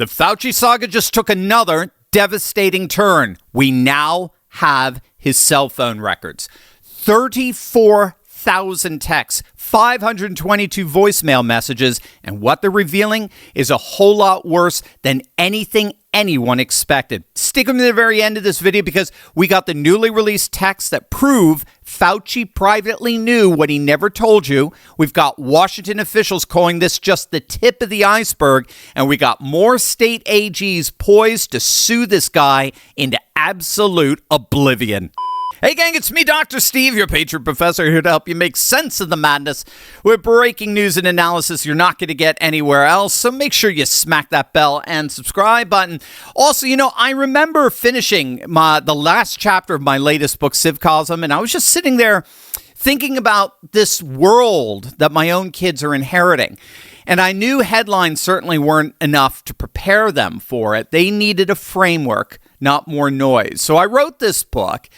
The Fauci saga just took another devastating turn. We now have his cell phone records. 34,000 texts, 522 voicemail messages, and what they're revealing is a whole lot worse than anything anyone expected. Stick them to the very end of this video because we got the newly released texts that prove Fauci privately knew what he never told you. We've got Washington officials calling this just the tip of the iceberg, and we got more state AGs poised to sue this guy into absolute oblivion. Hey gang, it's me, Dr. Steve, your Patriot Professor, here to help you make sense of the madness with breaking news and analysis you're not going to get anywhere else. So make sure you smack that bell and subscribe button. Also, I remember finishing the last chapter of my latest book, Civcosm, and I was just sitting there thinking about this world that my own kids are inheriting. And I knew headlines certainly weren't enough to prepare them for it. They needed a framework, not more noise. So I wrote this book,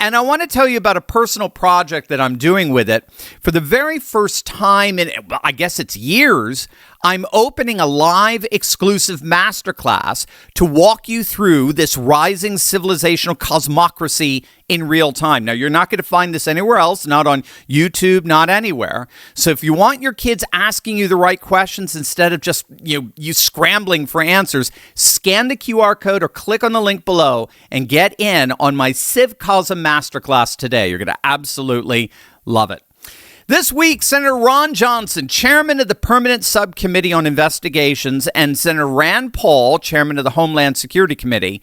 and I want to tell you about a personal project that I'm doing with it. For the very first time in, I guess it's years, I'm opening a live exclusive masterclass to walk you through this rising civilizational cosmocracy in real time. Now, you're not going to find this anywhere else, not on YouTube, not anywhere. So if you want your kids asking you the right questions instead of just you scrambling for answers, scan the QR code or click on the link below and get in on my Civcosm masterclass today. You're going to absolutely love it. This week, Senator Ron Johnson, chairman of the Permanent Subcommittee on Investigations, and Senator Rand Paul, chairman of the Homeland Security Committee,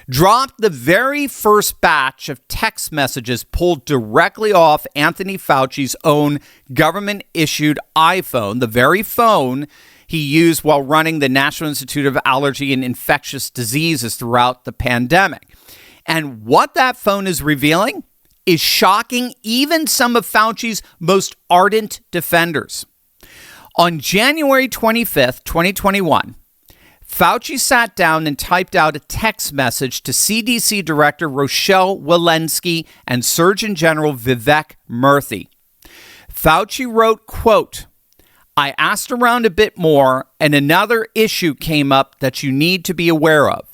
dropped the very first batch of text messages pulled directly off Anthony Fauci's own government-issued iPhone, the very phone he used while running the National Institute of Allergy and Infectious Diseases throughout the pandemic. And what that phone is revealing is shocking even some of Fauci's most ardent defenders. On January 25th, 2021, Fauci sat down and typed out a text message to CDC Director Rochelle Walensky and Surgeon General Vivek Murthy. Fauci wrote, quote, "I asked around a bit more and another issue came up that you need to be aware of.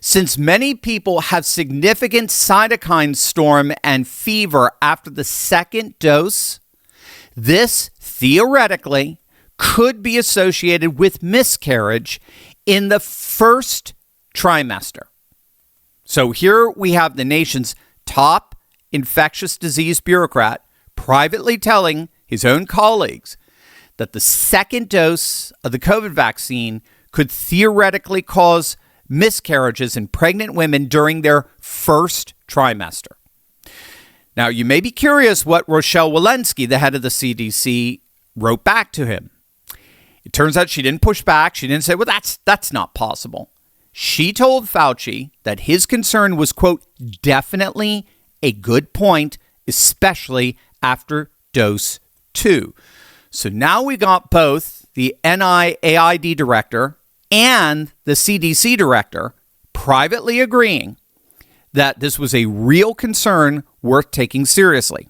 Since many people have significant cytokine storm and fever after the second dose, this theoretically could be associated with miscarriage in the first trimester." So here we have the nation's top infectious disease bureaucrat privately telling his own colleagues that the second dose of the COVID vaccine could theoretically cause miscarriages in pregnant women during their first trimester. Now, you may be curious what Rochelle Walensky, the head of the CDC, wrote back to him. It turns out she didn't push back. She didn't say, well, that's not possible. She told Fauci that his concern was, quote, definitely a good point, especially after dose 2. So now we got both the NIAID director and the CDC director privately agreeing that this was a real concern worth taking seriously.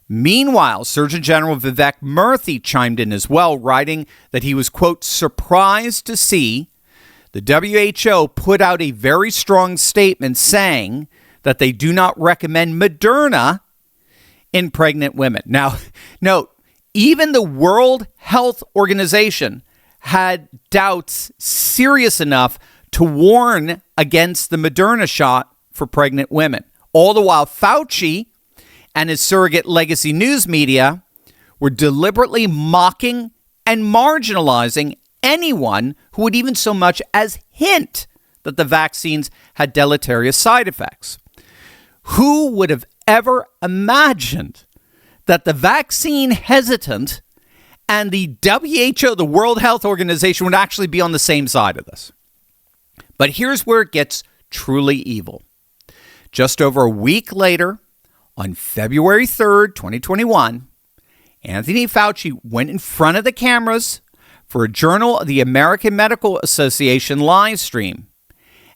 Meanwhile, Surgeon General Vivek Murthy chimed in as well, writing that he was, quote, surprised to see the WHO put out a very strong statement saying that they do not recommend Moderna in pregnant women. Now, note, even the World Health Organization had doubts serious enough to warn against the Moderna shot for pregnant women. All the while, Fauci and his surrogate legacy news media were deliberately mocking and marginalizing anyone who would even so much as hint that the vaccines had deleterious side effects. Who would have ever imagined that the vaccine hesitant and the WHO, the World Health Organization, would actually be on the same side of this? But here's where it gets truly evil. Just over a week later, on February 3rd, 2021, Anthony Fauci went in front of the cameras for a Journal of the American Medical Association live stream,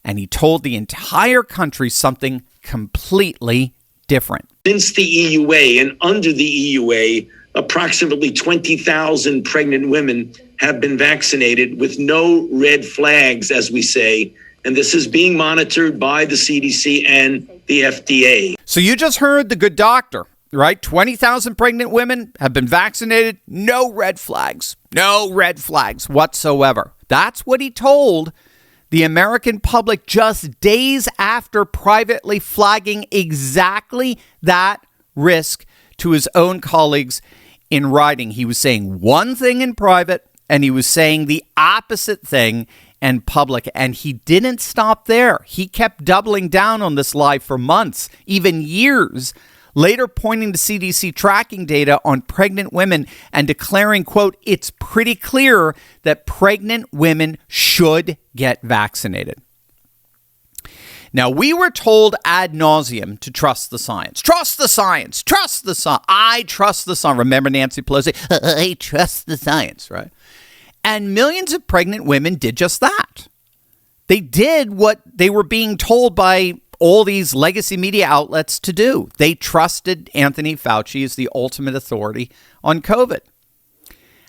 and he told the entire country something completely different. Since the EUA and under the EUA, approximately 20,000 pregnant women have been vaccinated with no red flags, as we say. And this is being monitored by the CDC and the FDA. So you just heard the good doctor, right? 20,000 pregnant women have been vaccinated. No red flags. No red flags whatsoever. That's what he told the American public just days after privately flagging exactly that risk to his own colleagues in writing. He was saying one thing in private, and he was saying the opposite thing in public. And he didn't stop there. He kept doubling down on this lie for months, even years, later pointing to CDC tracking data on pregnant women and declaring, quote, "It's pretty clear that pregnant women should get vaccinated." Now, we were told ad nauseum to trust the science. Trust the science. Trust the science. I trust the science. Remember Nancy Pelosi? I trust the science, right? And millions of pregnant women did just that. They did what they were being told by all these legacy media outlets to do. They trusted Anthony Fauci as the ultimate authority on COVID.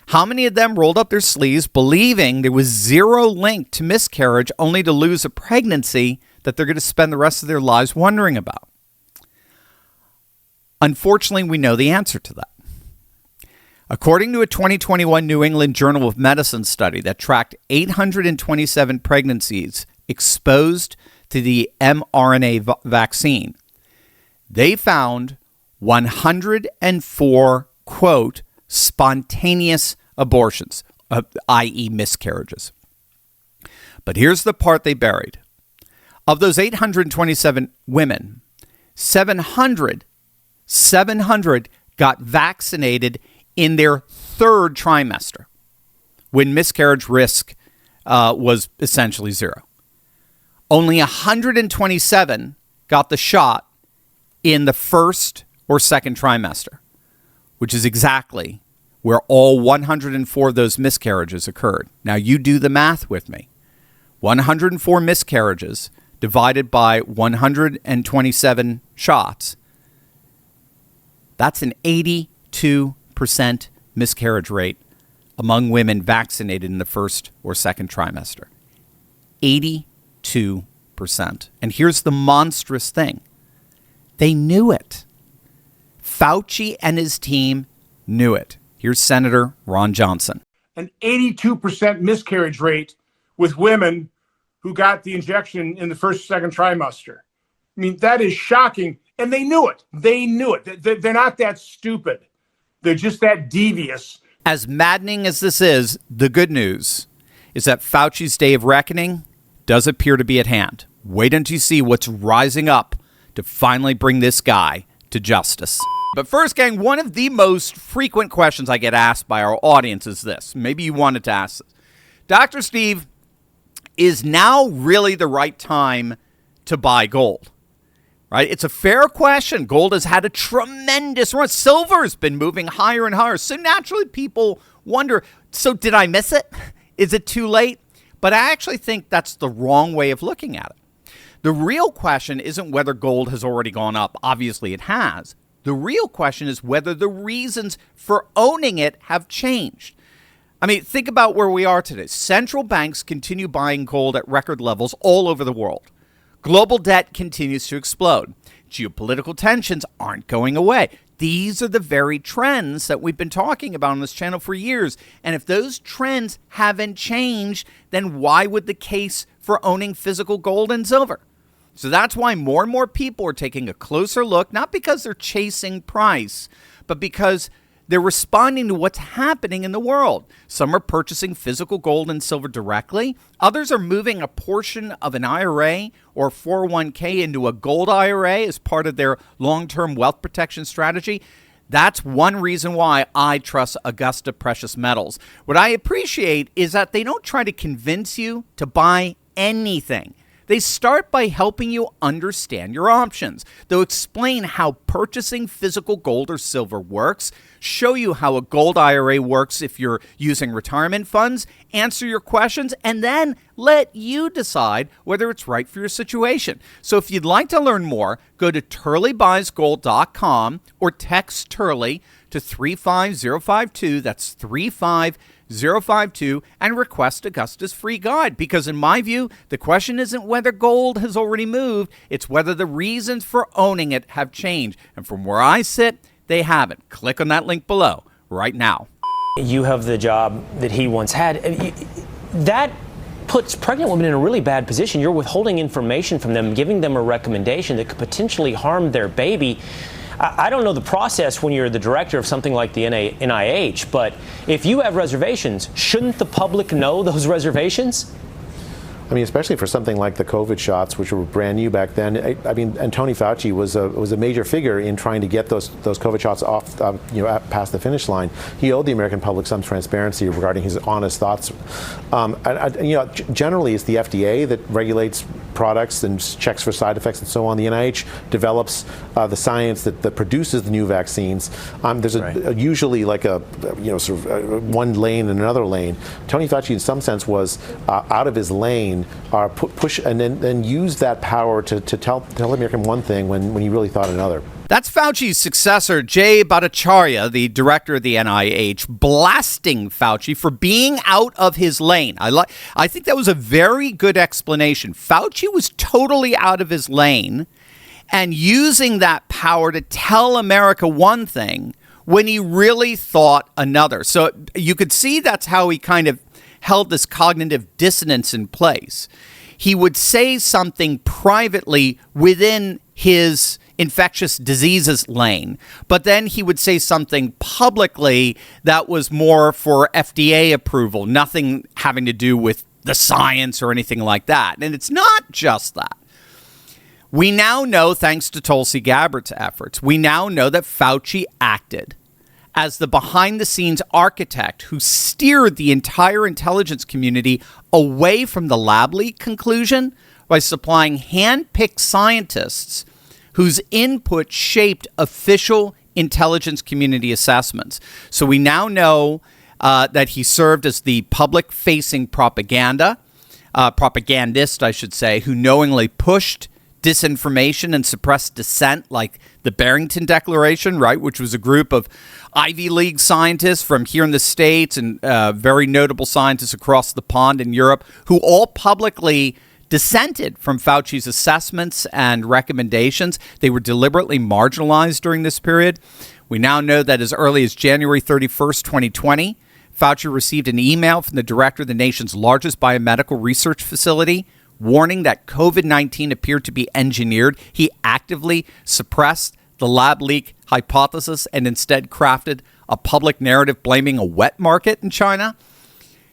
How many of them rolled up their sleeves believing there was zero link to miscarriage only to lose a pregnancy that they're going to spend the rest of their lives wondering about? Unfortunately, we know the answer to that. According to a 2021 New England Journal of Medicine study that tracked 827 pregnancies exposed to the mRNA vaccine, they found 104, quote, spontaneous abortions, i.e. miscarriages. But here's the part they buried. Of those 827 women, 700 got vaccinated in their third trimester, when miscarriage risk was essentially zero. Only 127 got the shot in the first or second trimester, which is exactly where all 104 of those miscarriages occurred. Now, you do the math with me. 104 miscarriages divided by 127 shots, that's an 82% miscarriage rate among women vaccinated in the first or second trimester. 82%. And here's the monstrous thing. They knew it. Fauci and his team knew it. Here's Senator Ron Johnson. An 82% miscarriage rate with women who got the injection in the first, second trimester. I mean, that is shocking. And they knew it. They knew it. They're not that stupid. They're just that devious. As maddening as this is, the good news is that Fauci's day of reckoning does appear to be at hand. Wait until you see what's rising up to finally bring this guy to justice. But first, gang, one of the most frequent questions I get asked by our audience is this. Maybe you wanted to ask this. Dr. Steve, is now really the right time to buy gold? Right? It's a fair question. Gold has had a tremendous run. Silver has been moving higher and higher. So naturally people wonder, so did I miss it? Is it too late? But I actually think that's the wrong way of looking at it. The real question isn't whether gold has already gone up. Obviously it has. The real question is whether the reasons for owning it have changed. I mean, think about where we are today. Central banks continue buying gold at record levels all over the world. Global debt continues to explode. Geopolitical tensions aren't going away. These are the very trends that we've been talking about on this channel for years. And if those trends haven't changed, then why would the case for owning physical gold and silver? So that's why more and more people are taking a closer look, not because they're chasing price, but because they're responding to what's happening in the world. Some are purchasing physical gold and silver directly. Others are moving a portion of an IRA or 401k into a gold IRA as part of their long-term wealth protection strategy. That's one reason why I trust Augusta Precious Metals. What I appreciate is that they don't try to convince you to buy anything. They start by helping you understand your options. They'll explain how purchasing physical gold or silver works, show you how a gold IRA works if you're using retirement funds, answer your questions, and then let you decide whether it's right for your situation. So if you'd like to learn more, go to turleybuysgold.com or text Turley to 35052. That's 35052 and request Augusta's free guide. Because in my view, the question isn't whether gold has already moved. It's whether the reasons for owning it have changed. And from where I sit, they haven't. Click on that link below right now. You have the job that he once had. That puts pregnant women in a really bad position. You're withholding information from them, giving them a recommendation that could potentially harm their baby. I don't know the process when you're the director of something like the NIH, but if you have reservations, shouldn't the public know those reservations? I mean, especially for something like the COVID shots, which were brand new back then. I mean, Anthony Fauci was a major figure in trying to get those COVID shots off, past the finish line. He owed the American public some transparency regarding his honest thoughts. Generally, it's the FDA that regulates products and checks for side effects and so on. The NIH develops the science that produces the new vaccines. There's usually like one lane and another lane. Tony Fauci, in some sense, was out of his lane. Push and then use that power to tell American one thing when he really thought another. That's Fauci's successor, Jay Bhattacharya, the director of the NIH, blasting Fauci for being out of his lane. I think that was a very good explanation. Fauci was totally out of his lane and using that power to tell America one thing when he really thought another. So you could see that's how he kind of held this cognitive dissonance in place. He would say something privately within his infectious diseases lane, but then he would say something publicly that was more for FDA approval, nothing having to do with the science or anything like that. And it's not just that. We now know, thanks to Tulsi Gabbard's efforts, we now know that Fauci acted as the behind-the-scenes architect who steered the entire intelligence community away from the lab leak conclusion by supplying hand-picked scientists whose input shaped official intelligence community assessments. So we now know that he served as the public-facing propagandist, I should say, who knowingly pushed disinformation and suppressed dissent, like the Barrington Declaration, right, which was a group of Ivy League scientists from here in the States and very notable scientists across the pond in Europe who all publicly dissented from Fauci's assessments and recommendations. They were deliberately marginalized during this period. We now know that as early as January 31st, 2020, Fauci received an email from the director of the nation's largest biomedical research facility warning that COVID-19 appeared to be engineered. He actively suppressed the lab leak hypothesis and instead crafted a public narrative blaming a wet market in China.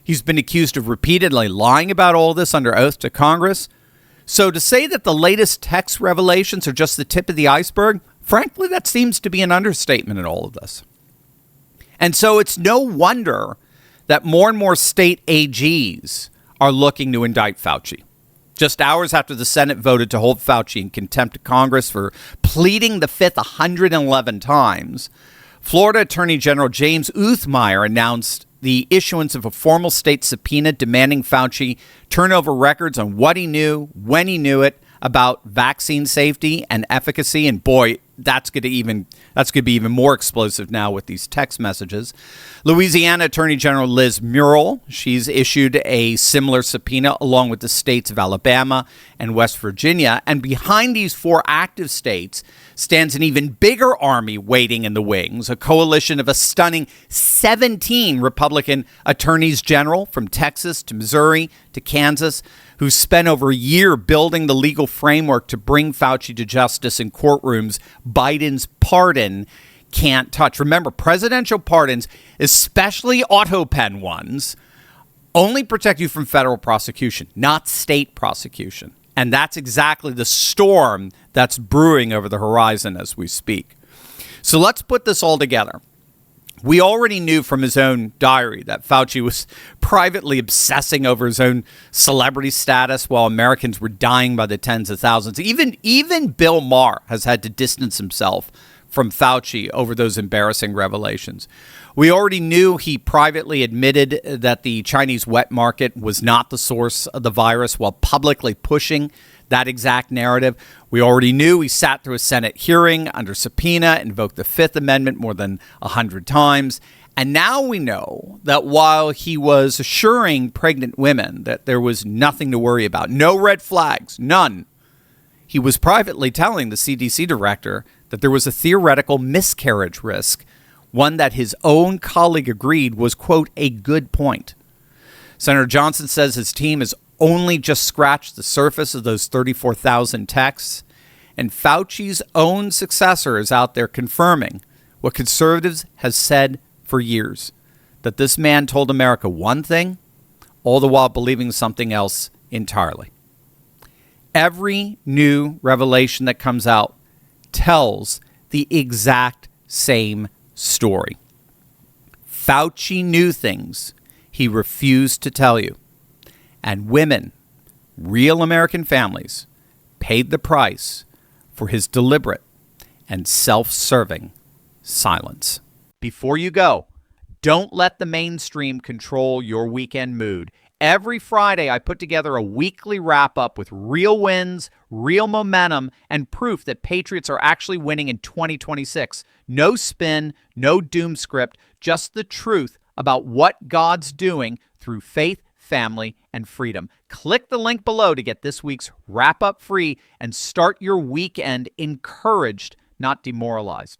He's been accused of repeatedly lying about all this under oath to Congress. So to say that the latest text revelations are just the tip of the iceberg, frankly, that seems to be an understatement in all of this. And so it's no wonder that more and more state AGs are looking to indict Fauci. Just hours after the Senate voted to hold Fauci in contempt of Congress for pleading the Fifth 111 times, Florida Attorney General James Uthmeier announced the issuance of a formal state subpoena demanding Fauci turn over records on what he knew, when he knew it, about vaccine safety and efficacy. And boy, that's going to be even more explosive now with these text messages. Louisiana Attorney General Liz Muriel, she's issued a similar subpoena along with the states of Alabama and West Virginia. And behind these four active states stands an even bigger army waiting in the wings, a coalition of a stunning 17 Republican attorneys general from Texas to Missouri to Kansas, who spent over a year building the legal framework to bring Fauci to justice in courtrooms Biden's pardon can't touch. Remember, presidential pardons, especially auto pen ones, only protect you from federal prosecution, not state prosecution. And that's exactly the storm that's brewing over the horizon as we speak. So let's put this all together. We already knew from his own diary that Fauci was privately obsessing over his own celebrity status while Americans were dying by the tens of thousands. Even Bill Maher has had to distance himself from Fauci over those embarrassing revelations. We already knew he privately admitted that the Chinese wet market was not the source of the virus while publicly pushing that exact narrative. We already knew he sat through a Senate hearing under subpoena, invoked the Fifth Amendment more than 100 times. And now we know that while he was assuring pregnant women that there was nothing to worry about, no red flags, none, he was privately telling the CDC director that there was a theoretical miscarriage risk, one that his own colleague agreed was, quote, a good point. Senator Johnson says his team has only just scratched the surface of those 34,000 texts, and Fauci's own successor is out there confirming what conservatives have said for years, that this man told America one thing, all the while believing something else entirely. Every new revelation that comes out tells the exact same story. Fauci knew things he refused to tell you. And women, real American families, paid the price for his deliberate and self-serving silence. Before you go, don't let the mainstream control your weekend mood. Every Friday, I put together a weekly wrap-up with real wins, real momentum, and proof that Patriots are actually winning in 2026. No spin, no doom script, just the truth about what God's doing through faith, family, and freedom. Click the link below to get this week's wrap-up free and start your weekend encouraged, not demoralized.